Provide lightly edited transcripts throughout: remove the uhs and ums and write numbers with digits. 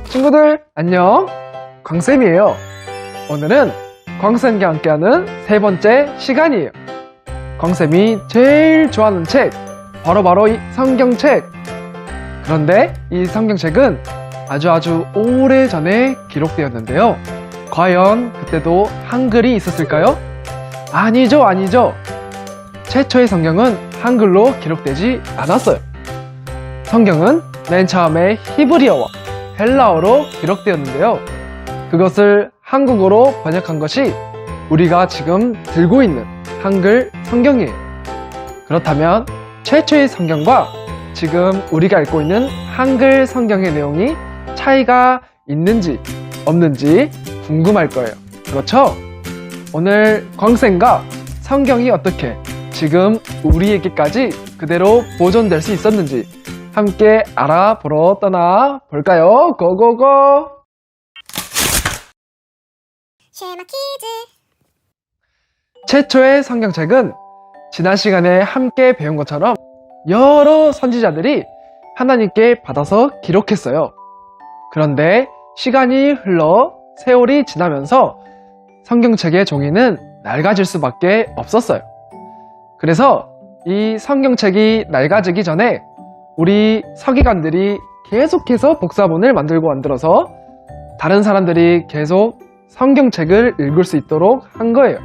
친구들 안녕, 광쌤이에요. 오늘은 광쌤과 함께하는 세 번째 시간이에요. 광쌤이 제일 좋아하는 책, 바로 이 성경책. 그런데 이 성경책은 아주 오래전에 기록되었는데요. 과연 그때도 한글이 있었을까요? 아니죠. 최초의 성경은 한글로 기록되지 않았어요. 성경은 맨 처음에 히브리어와 헬라어로 기록되었는데요. 그것을 한국어로 번역한 것이 우리가 지금 들고 있는 한글 성경이에요. 그렇다면 최초의 성경과 지금 우리가 읽고 있는 한글 성경의 내용이 차이가 있는지 없는지 궁금할 거예요. 그렇죠? 오늘 광쌤과 성경이 어떻게 지금 우리에게까지 그대로 보존될 수 있었는지 함께 알아보러 떠나 볼까요? 고고고! 쉐마 키즈. 최초의 성경책은 지난 시간에 함께 배운 것처럼 여러 선지자들이 하나님께 받아서 기록했어요. 그런데 시간이 흘러 세월이 지나면서 성경책의 종이는 낡아질 수밖에 없었어요. 그래서 이 성경책이 낡아지기 전에 우리 서기관들이 계속해서 복사본을 만들어서 다른 사람들이 계속 성경책을 읽을 수 있도록 한 거예요.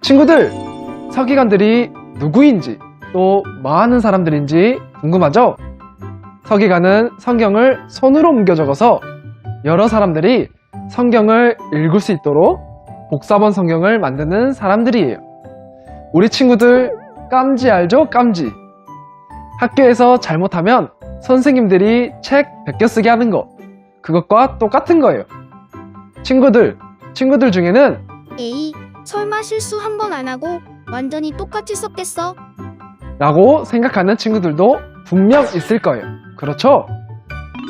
친구들, 서기관들이 누구인지 또 뭐 하는 사람들인지 궁금하죠? 서기관은 성경을 손으로 옮겨 적어서 여러 사람들이 성경을 읽을 수 있도록 복사본 성경을 만드는 사람들이에요. 우리 친구들 깜지 알죠? 깜지. 학교에서 잘못하면 선생님들이 책 베껴쓰게 하는 거, 그것과 똑같은 거예요. 친구들 중에는 에이, 설마 실수 한 번 안 하고 완전히 똑같이 썼겠어? 라고 생각하는 친구들도 분명 있을 거예요. 그렇죠?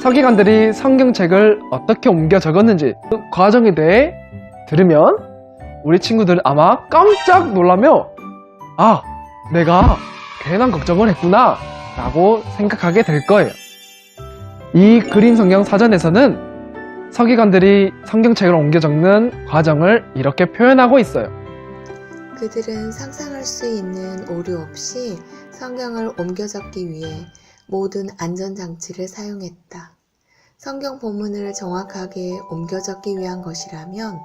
서기관들이 성경책을 어떻게 옮겨 적었는지 그 과정에 대해 들으면 우리 친구들 아마 깜짝 놀라며 내가 괜한 걱정을 했구나 라고 생각하게 될 거예요. 이 그림 성경 사전에서는 서기관들이 성경책을 옮겨 적는 과정을 이렇게 표현하고 있어요. 그들은 상상할 수 있는 오류 없이 성경을 옮겨 적기 위해 모든 안전장치를 사용했다. 성경 본문을 정확하게 옮겨 적기 위한 것이라면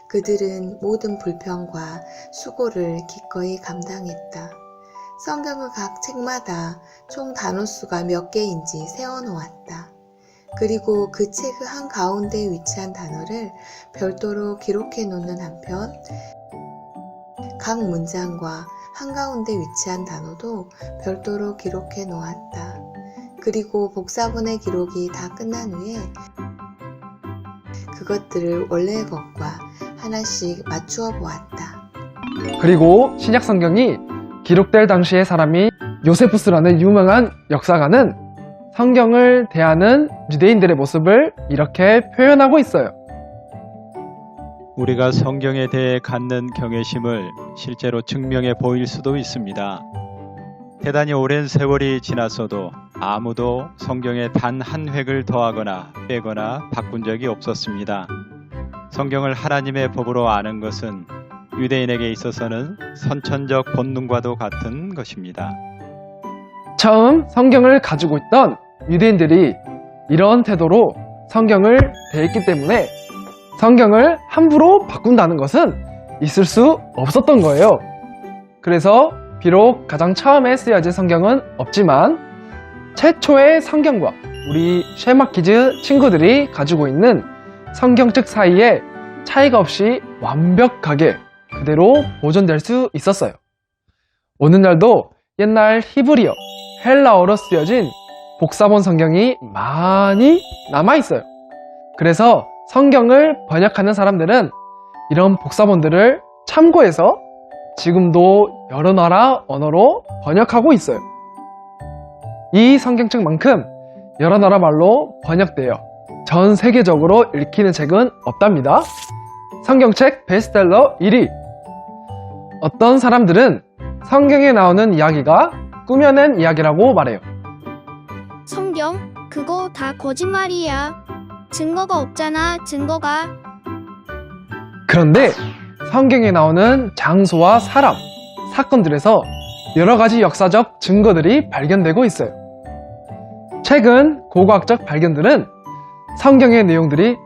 그들은 모든 불평과 수고를 기꺼이 감당했다. 성경은 각 책마다 총 단어수가 몇 개인지 세워놓았다. 그리고 그 책 한가운데 위치한 단어를 별도로 기록해 놓는 한편 각 문장과 한가운데 위치한 단어도 별도로 기록해 놓았다. 그리고 복사본의 기록이 다 끝난 후에 그것들을 원래의 것과 하나씩 맞추어 보았다. 그리고 신약 성경이 기록될 당시의 사람이 요세푸스라는 유명한 역사가는 성경을 대하는 유대인들의 모습을 이렇게 표현하고 있어요. 우리가 성경에 대해 갖는 경외심을 실제로 증명해 보일 수도 있습니다. 대단히 오랜 세월이 지났어도 아무도 성경에 단 한 획을 더하거나 빼거나 바꾼 적이 없었습니다. 성경을 하나님의 법으로 아는 것은 유대인에게 있어서는 선천적 본능과도 같은 것입니다. 처음 성경을 가지고 있던 유대인들이 이런 태도로 성경을 대했기 때문에 성경을 함부로 바꾼다는 것은 있을 수 없었던 거예요. 그래서 비록 가장 처음에 쓰여진 성경은 없지만 최초의 성경과 우리 쉐마키즈 친구들이 가지고 있는 성경책 사이에 차이가 없이 완벽하게 그대로 보존될 수 있었어요. 오늘날도 옛날 히브리어, 헬라어로 쓰여진 복사본 성경이 많이 남아있어요. 그래서 성경을 번역하는 사람들은 이런 복사본들을 참고해서 지금도 여러 나라 언어로 번역하고 있어요. 이 성경책만큼 여러 나라 말로 번역되어 전 세계적으로 읽히는 책은 없답니다. 성경책 베스트셀러 1위. 어떤 사람들은 성경에 나오는 이야기가 꾸며낸 이야기라고 말해요. 성경? 그거 다 거짓말이야. 증거가 없잖아, 증거가. 그런데 성경에 나오는 장소와 사람, 사건들에서 여러 가지 역사적 증거들이 발견되고 있어요. 최근 고고학적 발견들은 성경의 내용들이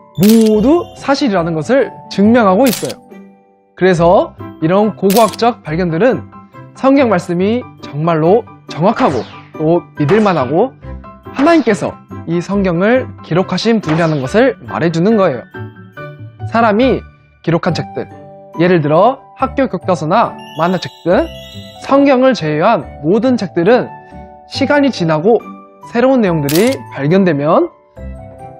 모두 사실이라는 것을 증명하고 있어요. 그래서 이런 고고학적 발견들은 성경 말씀이 정말로 정확하고 또 믿을만하고 하나님께서 이 성경을 기록하신 분이라는 것을 말해주는 거예요. 사람이 기록한 책들, 예를 들어 학교 교과서나 만화책 등 성경을 제외한 모든 책들은 시간이 지나고 새로운 내용들이 발견되면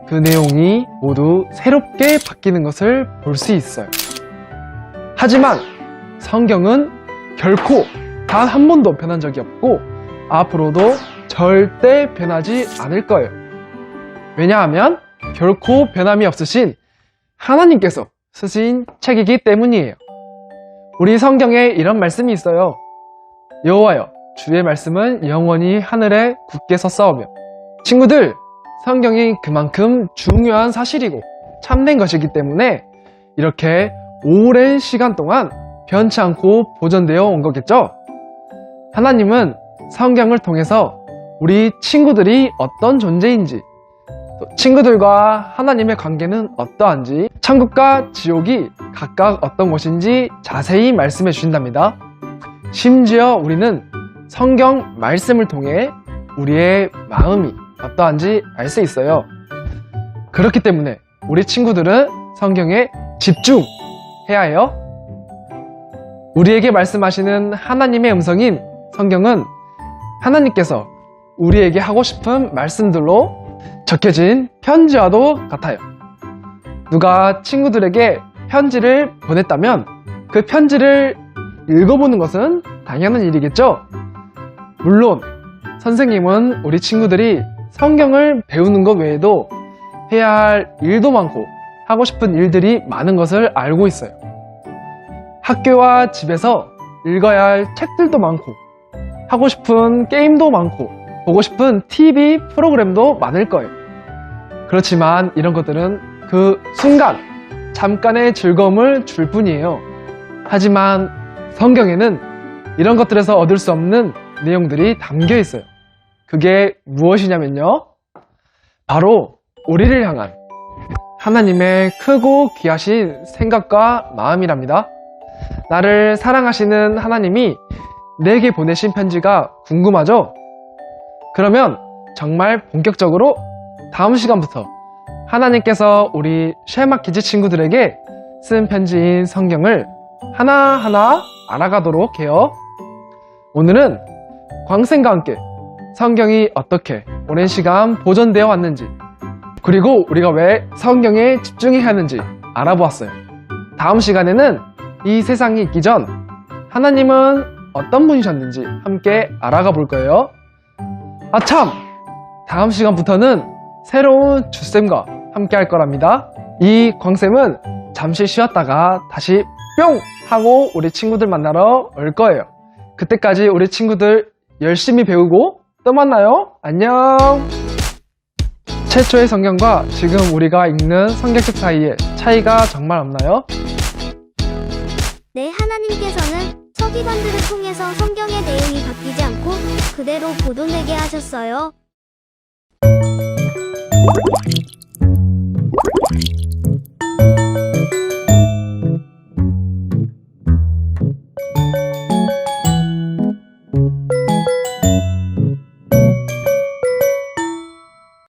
그 내용이 모두 새롭게 바뀌는 것을 볼 수 있어요. 하지만 성경은 결코 단 한 번도 변한 적이 없고 앞으로도 절대 변하지 않을 거예요. 왜냐하면 결코 변함이 없으신 하나님께서 쓰신 책이기 때문이에요. 우리 성경에 이런 말씀이 있어요. 여호와여, 주의 말씀은 영원히 하늘에 굳게 섰사오며. 친구들, 성경이 그만큼 중요한 사실이고 참된 것이기 때문에 이렇게 오랜 시간 동안 변치 않고 보존되어 온 거겠죠? 하나님은 성경을 통해서 우리 친구들이 어떤 존재인지, 또 친구들과 하나님의 관계는 어떠한지, 천국과 지옥이 각각 어떤 곳인지 자세히 말씀해 주신답니다. 심지어 우리는 성경 말씀을 통해 우리의 마음이 어떠한지 알 수 있어요. 그렇기 때문에 우리 친구들은 성경에 집중해야 해요. 우리에게 말씀하시는 하나님의 음성인 성경은 하나님께서 우리에게 하고 싶은 말씀들로 적혀진 편지와도 같아요. 누가 친구들에게 편지를 보냈다면 그 편지를 읽어보는 것은 당연한 일이겠죠? 물론 선생님은 우리 친구들이 성경을 배우는 것 외에도 해야 할 일도 많고 하고 싶은 일들이 많은 것을 알고 있어요. 학교와 집에서 읽어야 할 책들도 많고 하고 싶은 게임도 많고 보고 싶은 TV 프로그램도 많을 거예요. 그렇지만 이런 것들은 그 순간 잠깐의 즐거움을 줄 뿐이에요. 하지만 성경에는 이런 것들에서 얻을 수 없는 내용들이 담겨 있어요. 그게 무엇이냐면요, 바로 우리를 향한 하나님의 크고 귀하신 생각과 마음이랍니다. 나를 사랑하시는 하나님이 내게 보내신 편지가 궁금하죠? 그러면 정말 본격적으로 다음 시간부터 하나님께서 우리 쉘마키즈 친구들에게 쓴 편지인 성경을 하나하나 알아가도록 해요. 오늘은 광생과 함께 성경이 어떻게 오랜 시간 보존되어 왔는지, 그리고 우리가 왜 성경에 집중해야 하는지 알아보았어요. 다음 시간에는 이 세상이 있기 전 하나님은 어떤 분이셨는지 함께 알아가 볼 거예요. 아참! 다음 시간부터는 새로운 주쌤과 함께 할 거랍니다. 이 광쌤은 잠시 쉬었다가 다시 뿅! 하고 우리 친구들 만나러 올 거예요. 그때까지 우리 친구들 열심히 배우고 또 만나요. 안녕! 최초의 성경과 지금 우리가 읽는 성경책 사이에 차이가 정말 없나요? 네, 하나님께서는 서기관들을 통해서 성경의 내용이 바뀌지 않고 그대로 보존되게 하셨어요.